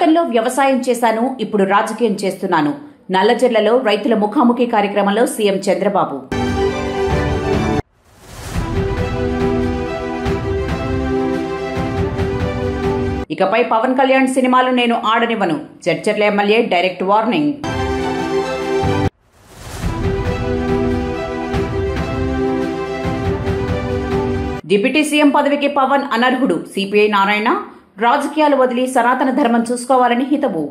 గతంలో వ్యవసాయం చేశాను, ఇప్పుడు రాజకీయం చేస్తున్నాను. నల్లజర్లలో రైతుల ముఖాముఖి కార్యక్రమంలో సీఎం చంద్రబాబు. ఇకపై పవన్ కళ్యాణ్ సినిమాలు నేను ఆడనివ్వను, Jadcherla MLA direct warning. Deputy CM పదవికి పవన్ అనర్హుడు, సిపిఐ నారాయణ. రాజకీయాలు వదిలి సనాతన ధర్మం చూసుకోవాలని హితవు.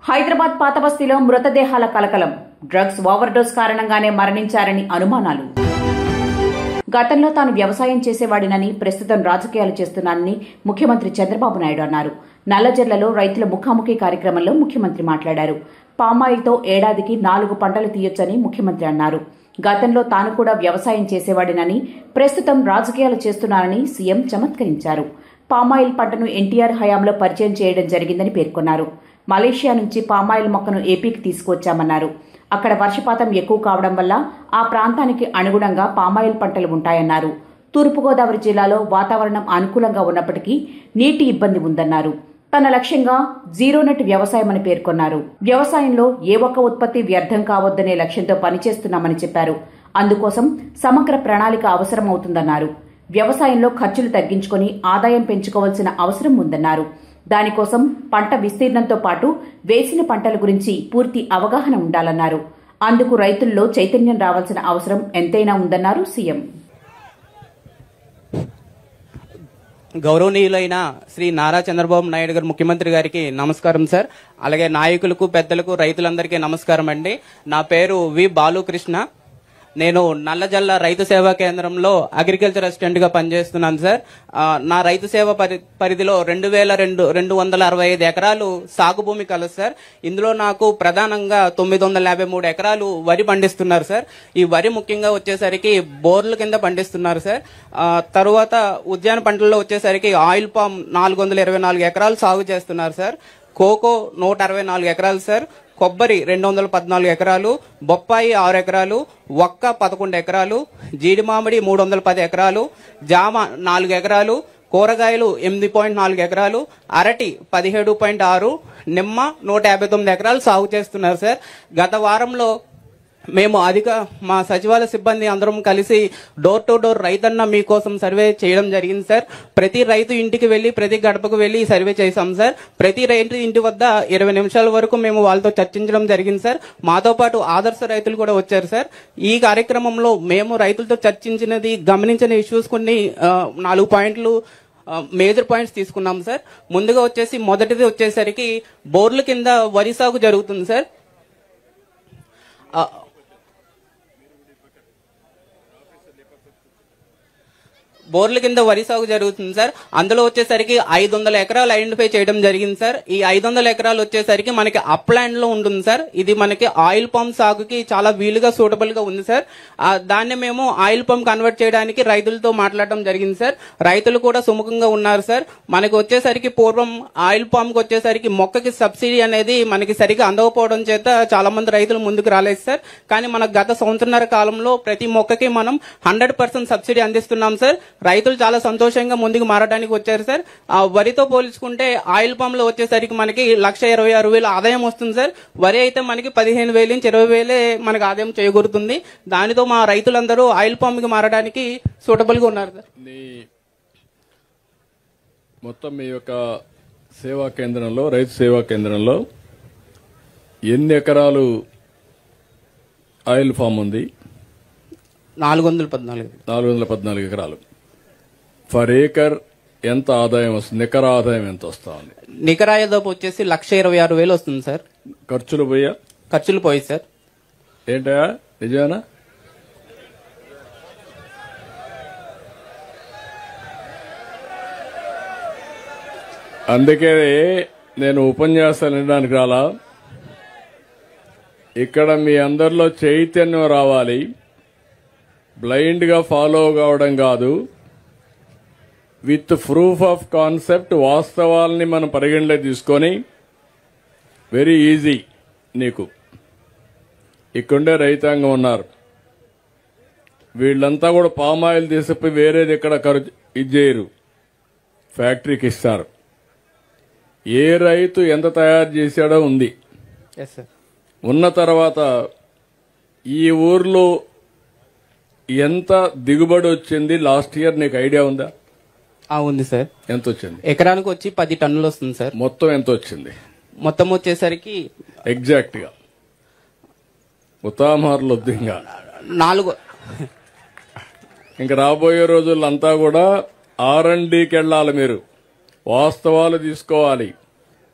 హైదరాబాద్ పాతబస్తీలో మృతదేహాల కలకలం. డ్రగ్స్ ఓవర్డోస్ కారణంగానే మరణించారని అనుమానాలు. గతంలో తాను వ్యవసాయం చేసేవాడినని, ప్రస్తుతం రాజకీయాలు చేస్తున్నానని ముఖ్యమంత్రి చంద్రబాబు నాయుడు అన్నారు. నల్లజర్లలో రైతుల ముఖాముఖి కార్యక్రమంలో ముఖ్యమంత్రి మాట్లాడారు. పామాయిల్తో ఏడాదికి 4 పంటలు తీయొచ్చని ముఖ్యమంత్రి అన్నారు. గతంలో తాను కూడా వ్యవసాయం చేసేవాడినని, ప్రస్తుతం రాజకీయాలు చేస్తున్నానని సీఎం చమత్కరించారు. పామాయిల్ పంటను ఎన్టీఆర్ హయాంలో పరిచయం చేయడం జరిగిందని పేర్కొన్నారు. మలేషియా నుంచి పామాయిల్ మొక్కను ఏపీకి తీసుకువచ్చామన్నారు. అక్కడ వర్షపాతం ఎక్కువ కావడం వల్ల ఆ ప్రాంతానికి అనుగుణంగా పామాయిల్ పంటలు ఉంటాయన్నారు. తూర్పుగోదావరి జిల్లాలో వాతావరణం అనుకూలంగా ఉన్నప్పటికీ నీటి ఇబ్బంది ఉందన్నారు. తన లక్ష్యంగా జీరో నెట్ వ్యవసాయమని పేర్కొన్నారు. వ్యవసాయంలో ఏ ఒక్క ఉత్పత్తి వ్యర్థం కావద్దనే లక్ష్యంతో పనిచేస్తున్నామని చెప్పారు. అందుకోసం సమగ్ర ప్రణాళిక అవసరమవుతుందన్నారు. వ్యవసాయంలో ఖర్చులు తగ్గించుకుని ఆదాయం పెంచుకోవాల్సిన అవసరం ఉందన్నారు. దానికోసం పంట విస్తీర్ణంతో పాటు వేసిన పంటల గురించి పూర్తి అవగాహన ఉండాలన్నారు. అందుకు రైతుల్లో చైతన్యం రావాల్సిన అవసరం ఎంతైనా ఉందన్నారు సీఎం. గౌరవనీయులైన శ్రీ నారా చంద్రబాబు నాయుడు గారు ముఖ్యమంత్రి గారికి నమస్కారం సార్. అలాగే నాయకులకు, పెద్దలకు, రైతులందరికీ నమస్కారం అండి. నా పేరు వి బాలుకృష్ణ. నేను నల్లజల్ల రైతు సేవా కేంద్రంలో అగ్రికల్చర్ అసిస్టెంట్ గా పనిచేస్తున్నాను సార్. నా రైతు సేవ పరిధిలో 2265 ఎకరాలు సాగు భూమి కలదు సార్. ఇందులో నాకు ప్రధానంగా 953 ఎకరాలు వరి పండిస్తున్నారు సార్. ఈ వరి ముఖ్యంగా వచ్చేసరికి బోర్ల కింద పండిస్తున్నారు సార్. తరువాత ఉద్యాన పంటల్లో వచ్చేసరికి ఆయిల్ పామ్ 424 ఎకరాలు సాగు చేస్తున్నారు సార్. కోకో 164 ఎకరాలు సార్. కొబ్బరి 214 ఎకరాలు, బొప్పాయి 6 ఎకరాలు, వక్క 11 ఎకరాలు, జీడి మామిడి 310 ఎకరాలు, జామ 4 ఎకరాలు, కూరగాయలు 8.4 ఎకరాలు, అరటి 17.6, నిమ్మ 159 ఎకరాలు సాగు చేస్తున్నారు సార్. గత వారంలో మేము మా సచివాలయ సిబ్బంది అందరం కలిసి డోర్ టు డోర్ రైతన్న మీకోసం సర్వే చేయడం జరిగింది సార్. ప్రతి రైతు ఇంటికి వెళ్లి, ప్రతి గడపకు వెళ్లి సర్వే చేశాం సార్. ప్రతి రైతు ఇంటి వద్ద 20 నిమిషాల వరకు మేము వాళ్ళతో చర్చించడం జరిగింది సార్. మాతో పాటు ఆదర్శ రైతులు కూడా వచ్చారు సార్. ఈ కార్యక్రమంలో మేము రైతులతో చర్చించినది, గమనించిన ఇష్యూస్ కొన్ని 4 పాయింట్లు మేజర్ పాయింట్స్ తీసుకున్నాం సార్. ముందుగా మొదటిది వచ్చేసరికి బోర్ల కింద వరి సాగు జరుగుతుంది సార్. బోర్ల కింద వరి సాగు జరుగుతుంది సార్. అందులో వచ్చేసరికి 500 ఎకరాలు ఐడెంటిఫై చేయడం జరిగింది సార్. ఈ 500 ఎకరాలు వచ్చేసరికి మనకి అప్లాండ్ లో ఉంటుంది సార్. ఇది మనకి ఆయిల్ పామ్ సాగుకి చాలా వీలుగా సూటబుల్ గా ఉంది సార్. దాన్ని మేము ఆయిల్ పామ్ కన్వర్ట్ చేయడానికి రైతులతో మాట్లాడడం జరిగింది సార్. రైతులు కూడా సుముఖంగా ఉన్నారు సార్. మనకి వచ్చేసరికి పూర్వం ఆయిల్ పామ్ కి వచ్చేసరికి మొక్కకి సబ్సిడీ అనేది మనకి సరిగా అందకపోవడం చేత చాలా మంది రైతులు ముందుకు రాలేదు సార్. కానీ మనకు గత సంవత్సరన్నర కాలంలో ప్రతి మొక్కకి మనం 100% సబ్సిడీ అందిస్తున్నాం సార్. రైతులు చాలా సంతోషంగా ముందుకు మారడానికి వచ్చారు సార్. వరితో పోల్చుకుంటే ఆయిల్ పామ్ లో వచ్చేసరికి మనకి 1,26,000 ఆదాయం వస్తుంది సార్. వరి అయితే మనకి 15,000 నుంచి 20,000 మనకి ఆదాయం చేయగలుగుతుంది. దానితో మా రైతులందరూ ఆయిల్ పామ్ కి మారడానికి సూటబుల్ గా ఉన్నారు సార్. మొత్తం మీ యొక్క సేవా కేంద్రంలో, రైతు సేవా కేంద్రంలో ఎన్ని ఎకరాలు ఆయిల్ ఫామ్ ఉంది? 414 ఎకరాలు. ఫర్ ఏకర్ ఎంత ఆదాయం వస్తుంది? నికర ఆదాయం ఎంత వస్తా ఉంది? నికర ఆదాయం వచ్చేసి 1,26,000 వస్తుంది సార్. ఖర్చులు పోయి సార్. ఏంటా నిజమేనా? అందుకే నేను ఉపన్యాసాలు వినడానికి రాలా. ఇక్కడ మీ అందరిలో చైతన్యం రావాలి. బ్లైండ్ గా ఫాలో కావడం కాదు. విత్ ప్రూఫ్ ఆఫ్ కాన్సెప్ట్, వాస్తవాలని మనం పరిగణలోకి తీసుకొని, వెరీ ఈజీ. నీకు ఇక్కడే రైతాంగం ఉన్నారు. వీళ్ళంతా కూడా పామాయిల్ తీసుకుపోయి వేరేది ఎక్కడ ఇది చేయరు, ఫ్యాక్టరీకి ఇస్తారు. ఏ రైతు ఎంత తయారు చేశాడో ఉంది. Yes sir. ఉన్న తర్వాత ఈ ఊర్లో ఎంత దిగుబడి వచ్చింది లాస్ట్ ఇయర్ నీకు ఐడియా ఉందా? ఉంది సార్. ఎంత వచ్చింది? ఎకరానికి వచ్చి 10 టన్నులు వస్తుంది సార్. మొత్తం ఎంత వచ్చింది? మొత్తం వచ్చేసరికి ఎగ్జాక్ట్ గా ఉతామార్లు వద్దు. ఇంకా 4 ఇంకా రాబోయే రోజులంతా కూడా R&Dకి వెళ్ళాలి. మీరు వాస్తవాలు తీసుకోవాలి.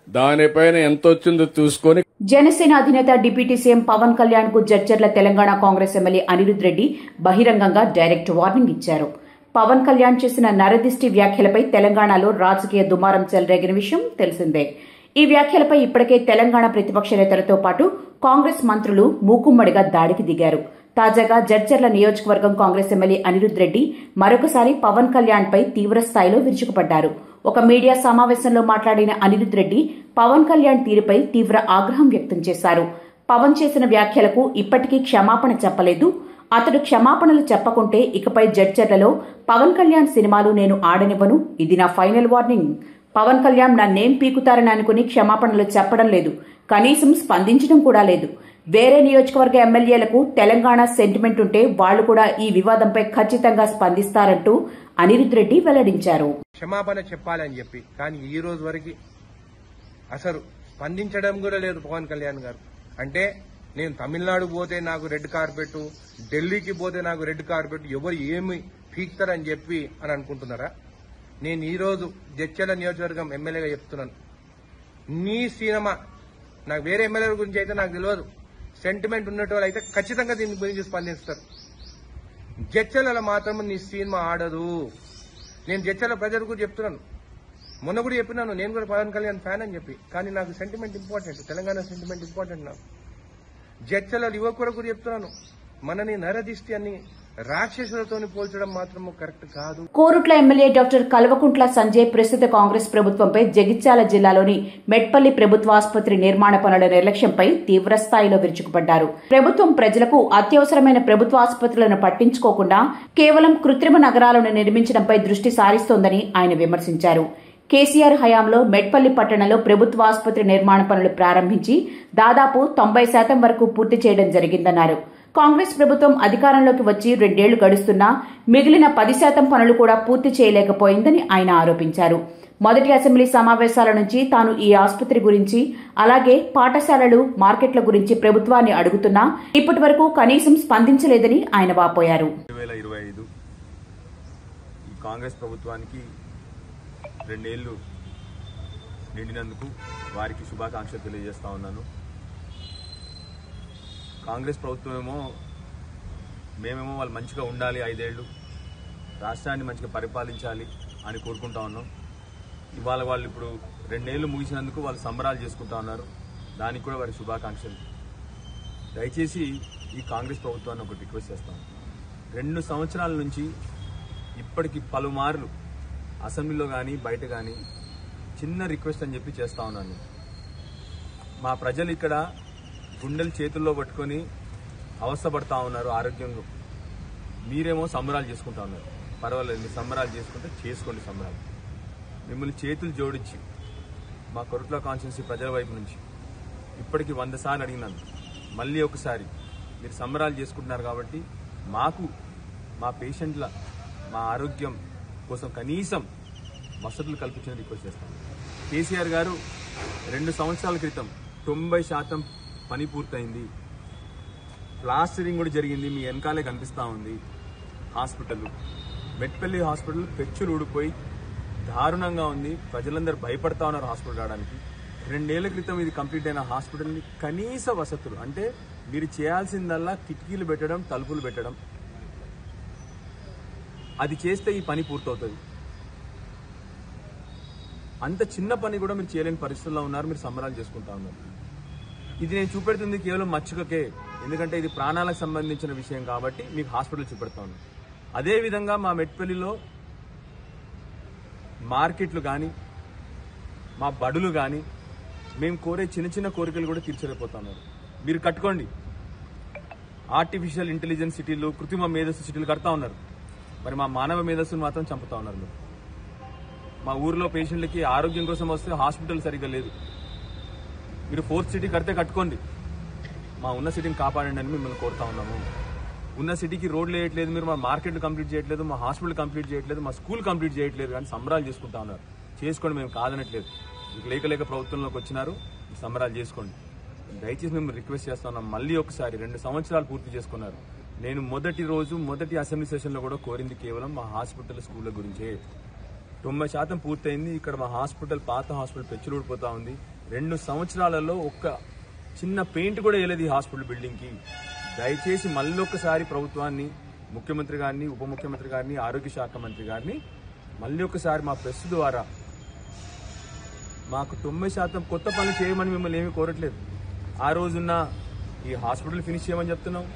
దానిపైన ఎంత వచ్చిందో చూసుకొని. జనసేన అధినేత డిప్యూటీ సీఎం పవన్ కళ్యాణ్ కు జడ్చర్ల తెలంగాణ కాంగ్రెస్ ఎమ్మెల్యే అనిరుద్ రెడ్డి బహిరంగంగా డైరెక్ట్ వార్నింగ్ ఇచ్చారు. పవన్ కళ్యాణ్ చేసిన నరదిష్టి వ్యాఖ్యలపై తెలంగాణలో రాజకీయ దుమారం చెలరేగిన విషయం తెలిసిందే. ఈ వ్యాఖ్యలపై ఇప్పటికే తెలంగాణ ప్రతిపక్ష నేతలతో పాటు కాంగ్రెస్ మంత్రులు మూకుమ్మడిగా దాడికి దిగారు. తాజాగా జడ్చర్ల నియోజకవర్గం కాంగ్రెస్ ఎమ్మెల్యే అనిరుద్ రెడ్డి మరొకసారి పవన్ కళ్యాణ్ పై తీవ్రస్థాయిలో విరుచుకుపడ్డారు. ఒక మీడియా సమావేశంలో మాట్లాడిన అనిరుద్ రెడ్డి పవన్ కళ్యాణ్ తీరుపై తీవ్ర ఆగ్రహం వ్యక్తం చేశారు. పవన్ చేసిన వ్యాఖ్యలకు ఇప్పటికీ క్షమాపణ చెప్పలేదు. అతడు క్షమాపణలు చెప్పకుంటే ఇకపై జడ్చర్లలో పవన్ కళ్యాణ్ సినిమాలు నేను ఆడనివ్వను. ఇది నా ఫైనల్ వార్నింగ్. పవన్ కళ్యాణ్ నన్నేం పీకుతారని అనుకుని క్షమాపణలు చెప్పడం లేదు, కనీసం స్పందించడం కూడా లేదు. వేరే నియోజకవర్గ ఎమ్మెల్యేలకు తెలంగాణ సెంటిమెంట్ ఉంటే వాళ్లు కూడా ఈ వివాదంపై ఖచ్చితంగా స్పందిస్తారంటూ అనిరుద్ రెడ్డి వెల్లడించారు. క్షమాపణ చెప్పాలని చెప్పి, కానీ ఈ రోజు వరకు అసలు స్పందించడం కూడా లేదు పవన్ కళ్యాణ్ గారు. అంటే నేను తమిళనాడు పోతే నాకు రెడ్ కార్పెట్, ఢిల్లీకి పోతే నాకు రెడ్ కార్పెట్, ఎవరు ఏమి పీక్తారని చెప్పి అని అనుకుంటున్నారా? నేను ఈ రోజు జడ్చర్ల నియోజకవర్గం ఎమ్మెల్యేగా చెప్తున్నాను, నీ సినిమా నాకు వేరే ఎమ్మెల్యేల గురించి అయితే నాకు తెలియదు. సెంటిమెంట్ ఉన్నట్టు అయితే ఖచ్చితంగా దీని గురించి స్పందిస్తారు. జడ్చర్లలో మాత్రం నీ సినిమా ఆడదు. నేను జడ్చర్ల ప్రజలకు చెప్తున్నాను, మొన్న కూడా చెప్పినాను, నేను కూడా పవన్ కళ్యాణ్ ఫ్యాన్ అని చెప్పి. కానీ నాకు sentiment important, Telangana sentiment important. నాకు జడ్చర్ల యువకుడు కూడా చెప్తున్నాను, మనని నరదిష్టి అని రాక్షసులతో పోల్చడం మాత్రం కరెక్ట్ కాదు. కోరుట్ల ఎమ్మెల్యే డాక్టర్ కల్వకుంట్ల సంజయ్ ప్రస్తుత కాంగ్రెస్ ప్రభుత్వంపై జగిత్యాల జిల్లాలోని మెట్పల్లి ప్రభుత్వ ఆసుపత్రి నిర్మాణ పనుల నిర్లక్ష్యంపై తీవ్రస్థాయిలో విరుచుకుపడ్డారు. ప్రభుత్వం ప్రజలకు అత్యవసరమైన ప్రభుత్వ ఆసుపత్రులను పట్టించుకోకుండా కేవలం కృత్రిమ నగరాలను నిర్మించడంపై దృష్టి సారిస్తోందని ఆయన విమర్శించారు. కేసీఆర్ హయాంలో మెట్పల్లి పట్టణంలో ప్రభుత్వ ఆసుపత్రి నిర్మాణ పనులు ప్రారంభించి దాదాపు 90% వరకు పూర్తి చేయడం జరిగిందన్నారు. కాంగ్రెస్ ప్రభుత్వం అధికారంలోకి వచ్చి 2 ఏళ్లు గడుస్తున్నా మిగిలిన 10% పనులు కూడా పూర్తి చేయలేకపోయిందని ఆయన ఆరోపించారు. మొదటి అసెంబ్లీ సమావేశాల నుంచి తాను ఈ ఆసుపత్రి గురించి, అలాగే పాఠశాలలు, మార్కెట్ల గురించి ప్రభుత్వాన్ని అడుగుతున్నా ఇప్పటి వరకు కనీసం స్పందించలేదని ఆయన వాపోయారు. 2025 ఈ కాంగ్రెస్ ప్రభుత్వానికి 2 ఏళ్లు నిండినందుకు వారికి శుభాకాంక్షలు తెలియజేస్తా ఉన్నాను. కాంగ్రెస్ ప్రభుత్వమేమో మేమేమో వాళ్ళు మంచిగా ఉండాలి, 5 ఏళ్లు రాష్ట్రాన్ని మంచిగా పరిపాలించాలి అని కోరుకుంటా ఉన్నాం. ఇవాళ వాళ్ళు ఇప్పుడు 2 ఏళ్లు ముగిసినందుకు వాళ్ళు సంబరాలు చేసుకుంటా ఉన్నారు. దానికి కూడా వారి శుభాకాంక్షలు. దయచేసి ఈ కాంగ్రెస్ ప్రభుత్వాన్ని ఒకటి రిక్వెస్ట్ చేస్తాను, 2 సంవత్సరాల నుంచి ఇప్పటికి పలుమార్లు అసెంబ్లీలో కానీ బయట కానీ చిన్న రిక్వెస్ట్ అని చెప్పి చేస్తా ఉన్నాను. మా ప్రజలు ఇక్కడ గుండెలు చేతుల్లో పట్టుకొని అవస్థపడతా ఉన్నారు ఆరోగ్యంగా. మీరేమో సంబరాలు చేసుకుంటా ఉన్నారు. పర్వాలేదు, మీరు సంబరాలు చేసుకుంటే చేసుకోండి సంబరాలు. మిమ్మల్ని చేతులు జోడించి మా కొరుట్ల కాన్స్టిట్యున్సీ ప్రజల వైపు నుంచి ఇప్పటికి 100 సార్లు అడిగినాను. మళ్ళీ ఒకసారి మీరు సంబరాలు చేసుకుంటున్నారు కాబట్టి మాకు మా పేషెంట్ల మా ఆరోగ్యం కోసం కనీసం వసతులు కల్పించిన రిక్వెస్ట్ చేస్తాం. కేసీఆర్ గారు 2 సంవత్సరాల క్రితం 90% పని పూర్తయింది. ప్లాస్టరింగ్ కూడా జరిగింది, మీ వెనకాలే కనిపిస్తూ ఉంది. హాస్పిటల్ మెట్పల్లి హాస్పిటల్ పెచ్చులు ఊడిపోయి దారుణంగా ఉంది. ప్రజలందరూ భయపడతా ఉన్నారు హాస్పిటల్ రావడానికి. 2 ఏళ్ల క్రితం ఇది కంప్లీట్ అయిన హాస్పిటల్ని కనీస వసతులు అంటే మీరు చేయాల్సిందల్లా కిటికీలు పెట్టడం, తలుపులు పెట్టడం. అది చేస్తే ఈ పని పూర్తవుతుంది. అంత చిన్న పని కూడా మీరు చేయలేని పరిస్థితుల్లో ఉన్నారు. మీరు సంబరాలు చేసుకుంటా ఉన్నారు. ఇది నేను చూపెడుతుంది కేవలం మచ్చుకకే, ఎందుకంటే ఇది ప్రాణాలకు సంబంధించిన విషయం కాబట్టి మీకు హాస్పిటల్ చూపెడతా ఉన్నాను. అదేవిధంగా మా మెట్పల్లిలో మార్కెట్లు కానీ మా బడులు కానీ మేము కోరే చిన్న చిన్న కోరికలు కూడా తీర్చలేకపోతున్నారు. మీరు కట్టుకోండి, ఆర్టిఫిషియల్ ఇంటెలిజెన్స్ సిటీలు, కృత్రిమ మేధస్సు సిటీలు కడతా ఉన్నారు. మరి మా మానవ మేధస్సును మాత్రం చంపుతా ఉన్నారు మీరు. మా ఊర్లో పేషెంట్లకి ఆరోగ్యం కోసం వస్తే హాస్పిటల్ సరిగ్గా లేదు. మీరు 4th సిటీ కడితే కట్టుకోండి, మా ఉన్న సిటీని కాపాడండి అని మిమ్మల్ని కోరుతా ఉన్నాము. ఉన్న సిటీకి రోడ్లు వేయట్లేదు మీరు, మా మార్కెట్లు కంప్లీట్ చేయట్లేదు, మా హాస్పిటల్ కంప్లీట్ చేయట్లేదు, మా స్కూల్ కంప్లీట్ చేయట్లేదు, కానీ సంబరాలు చేసుకుంటా ఉన్నారు. చేసుకోండి, మేము కాదనట్లేదు. మీకు లేక ప్రభుత్వంలోకి వచ్చినారు, సంబరాలు చేసుకోండి. దయచేసి మేము రిక్వెస్ట్ చేస్తా ఉన్నాం. మళ్ళీ ఒకసారి 2 సంవత్సరాలు పూర్తి చేసుకున్నారు. నేను మొదటి అసెంబ్లీ సెషన్లో కూడా కోరింది కేవలం మా హాస్పిటల్ స్కూళ్ళ గురించే. 90% పూర్తయింది. ఇక్కడ మా హాస్పిటల్, పాత హాస్పిటల్ పెచ్చులూడిపోతా ఉంది. 2 సంవత్సరాలలో ఒక్క చిన్న పెయింట్ కూడా వేయలేదు ఈ హాస్పిటల్ బిల్డింగ్ కి. దయచేసి మళ్ళీ ఒక్కసారి ప్రభుత్వాన్ని, ముఖ్యమంత్రి గారిని, ఉప ముఖ్యమంత్రి గారిని, ఆరోగ్య శాఖ మంత్రి గారిని మళ్ళీ ఒకసారి మా ప్రెస్ ద్వారా మాకు 90% కొత్త పనులు చేయమని మిమ్మల్ని ఏమీ కోరట్లేదు. ఆ రోజున్న ఈ హాస్పిటల్ ఫినిష్ చేయమని చెప్తున్నాం.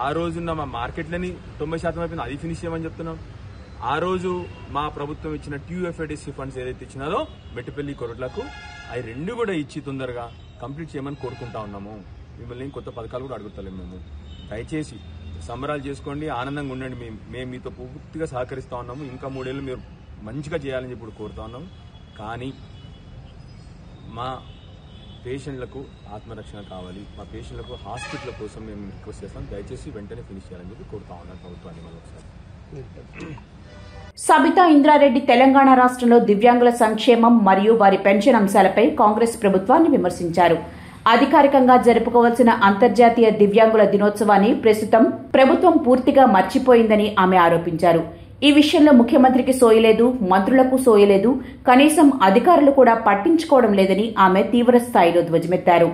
ఆ రోజున్న మా మార్కెట్లని 90% అయిపోయింది, అది ఫినిష్ చేయమని చెప్తున్నాం. ఆ రోజు మా ప్రభుత్వం ఇచ్చిన TUFADC ఫండ్స్ ఏదైతే ఇచ్చినారో మెట్టిపల్లి కొరట్లకు, అవి 2 కూడా ఇచ్చి తొందరగా కంప్లీట్ చేయమని కోరుకుంటా ఉన్నాము. మిమ్మల్ని కొత్త పథకాలు కూడా అడుగుతలేము. మేము దయచేసి సంబరాలు చేసుకోండి, ఆనందంగా ఉండండి. మేము మీతో పూర్తిగా సహకరిస్తా ఉన్నాము. ఇంకా 3 ఏళ్ళు మీరు మంచిగా చేయాలని చెప్పి కోరుతా ఉన్నాము. కానీ మా పేషెంట్లకు ఆత్మరక్షణ కావాలి, మా పేషెంట్లకు హాస్పిటల్ కోసం మేము రిక్వెస్ట్ చేస్తాం. దయచేసి వెంటనే ఫినిష్ చేయాలని చెప్పి కోరుతా ఉన్నాను ప్రభుత్వాన్ని. మళ్ళీ ఒకసారి సబితా ఇంద్రారెడ్డి తెలంగాణ రాష్ట్రంలో దివ్యాంగుల సంక్షేమం మరియు వారి పెన్షన్ అంశాలపై కాంగ్రెస్ ప్రభుత్వాన్ని విమర్శించారు. అధికారికంగా జరుపుకోవాల్సిన అంతర్జాతీయ దివ్యాంగుల దినోత్సవాన్ని ప్రస్తుతం ప్రభుత్వం పూర్తిగా మర్చిపోయిందని ఆమె ఆరోపించారు. ఈ విషయంలో ముఖ్యమంత్రికి సోయలేదు, మంత్రులకు సోయలేదు, కనీసం అధికారులు కూడా పట్టించుకోవడం లేదని ఆమె తీవ్ర స్థాయిలో ధ్వజమెత్తారు.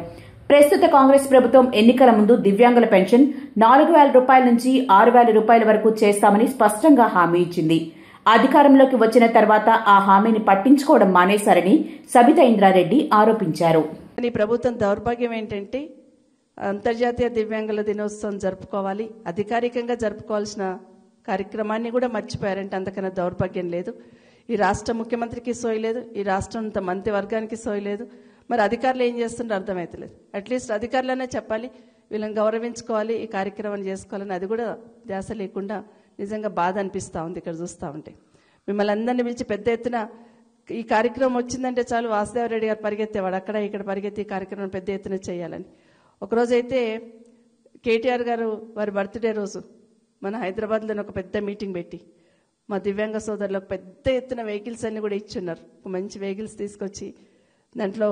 ప్రస్తుత కాంగ్రెస్ ప్రభుత్వం ఎన్నికల ముందు దివ్యాంగుల పెన్షన్ 4,000 రూపాయల నుంచి 6,000 రూపాయల వరకు చేస్తామని స్పష్టంగా హామీ ఇచ్చింది. అధికారంలోకి వచ్చిన తర్వాత ఆ హామీని పట్టించుకోవడం మానేశారని సబితా ఇంద్రారెడ్డి ఆరోపించారు. ఈ ప్రభుత్వం దౌర్భాగ్యం ఏంటంటే అంతర్జాతీయ దివ్యాంగుల దినోత్సవం జరుపుకోవాలి, అధికారికంగా జరుపుకోవాల్సిన కార్యక్రమాన్ని కూడా మర్చిపోయారంటే అంతకన్నా దౌర్భాగ్యం లేదు. ఈ రాష్ట్ర ముఖ్యమంత్రికి సోయలేదు, ఈ రాష్ట్రం మంత్రివర్గానికి సోయలేదు. మరి అధికారులు ఏం చేస్తుంటారో అర్థమవుతలేదు. అట్లీస్ట్ అధికారులనే చెప్పాలి, వీళ్ళని గౌరవించుకోవాలి, ఈ కార్యక్రమం చేసుకోవాలని. అది కూడా ధ్యాస లేకుండా నిజంగా బాధ అనిపిస్తూ ఉంది ఇక్కడ చూస్తూ ఉంటే. మిమ్మల్ని అందరినీ పిలిచి పెద్ద ఎత్తున ఈ కార్యక్రమం వచ్చిందంటే చాలు వాసుదేవరెడ్డి గారు పరిగెత్తేవాడు, అక్కడ ఇక్కడ పరిగెత్తి ఈ కార్యక్రమం పెద్ద ఎత్తున చేయాలని. ఒకరోజైతే కేటీఆర్ గారు వారి బర్త్డే రోజు మన హైదరాబాద్లోనే ఒక పెద్ద మీటింగ్ పెట్టి మా దివ్యాంగ సోదరులకు పెద్ద ఎత్తున వెహికల్స్ అన్ని కూడా ఇచ్చున్నారు. ఒక మంచి వెహికల్స్ తీసుకొచ్చి దాంట్లో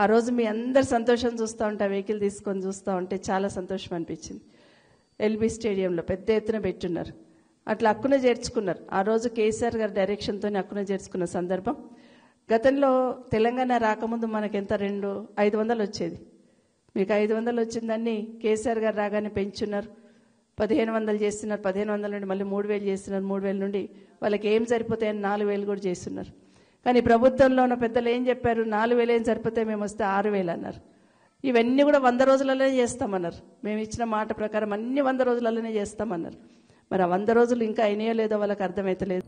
ఆ రోజు మీ అందరు సంతోషం చూస్తూ ఉంటే, ఆ వెహికల్ తీసుకొని చూస్తూ ఉంటే చాలా సంతోషం అనిపించింది. ఎల్బీ స్టేడియంలో పెద్ద ఎత్తున పెట్టున్నారు. అట్లా హక్కున చేర్చుకున్నారు. ఆ రోజు కేసీఆర్ గారి డైరెక్షన్తో హక్కున చేర్చుకున్న సందర్భం. గతంలో తెలంగాణ రాకముందు మనకెంత 500 వచ్చేది, మీకు 500 వచ్చిందని కేసీఆర్ గారు రాగానే పెంచున్నారు. 1,500 చేస్తున్నారు, 1,500 నుండి మళ్ళీ 3,000 చేస్తున్నారు, 3,000 నుండి వాళ్ళకి ఏం సరిపోతాయని 4,000 కూడా చేస్తున్నారు. కానీ ప్రభుత్వంలో ఉన్న పెద్దలు ఏం చెప్పారు, 4,000 ఏం సరిపోతాయి, మేము వస్తే 6,000 అన్నారు. ఇవన్నీ కూడా 100 రోజులలోనే చేస్తామన్నారు. మేము ఇచ్చిన మాట ప్రకారం అన్ని 100 రోజులలోనే చేస్తామన్నారు. మరి ఆ 100 రోజులు ఇంకా అయినాయో లేదో వాళ్ళకి అర్థమైతలేదు.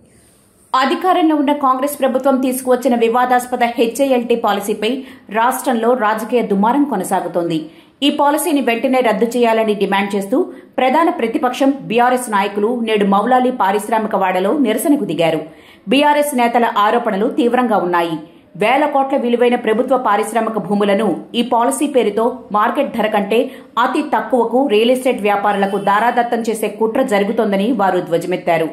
అధికారంలో ఉన్న కాంగ్రెస్ ప్రభుత్వం తీసుకువచ్చిన వివాదాస్పద HILT పాలసీపై రాష్ట్రంలో రాజకీయ దుమారం కొనసాగుతోంది. ఈ పాలసీని వెంటనే రద్దు చేయాలని డిమాండ్ చేస్తూ ప్రధాన ప్రతిపక్షం బీఆర్ఎస్ నాయకులు నేడు మౌలాలి పారిశ్రామిక వాడలో నిరసనకు దిగారు. బీఆర్ఎస్ నేతల ఆరోపణలు తీవ్రంగా ఉన్నాయి. వేల కోట్ల విలువైన ప్రభుత్వ పారిశ్రామిక భూములను ఈ పాలసీ పేరుతో మార్కెట్ ధర కంటే అతి తక్కువకు రియల్ ఎస్టేట్ వ్యాపారులకు దారాదత్తం చేసే కుట్ర జరుగుతోందని వారు ధ్వజమెత్తారు.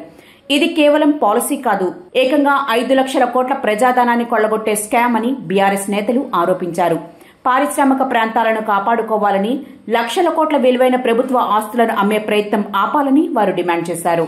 ఇది కేవలం పాలసీ కాదు, ఏకంగా 5 లక్షల కోట్ల ప్రజాధనాన్ని కొళ్లగొట్టే స్కామ్ అని బీఆర్ఎస్ నేతలు ఆరోపించారు. పారిశ్రామిక ప్రాంతాలను కాపాడుకోవాలని, లక్షల కోట్ల విలువైన ప్రభుత్వ ఆస్తులను అమ్మే ప్రయత్నం ఆపాలని వారు డిమాండ్ చేశారు.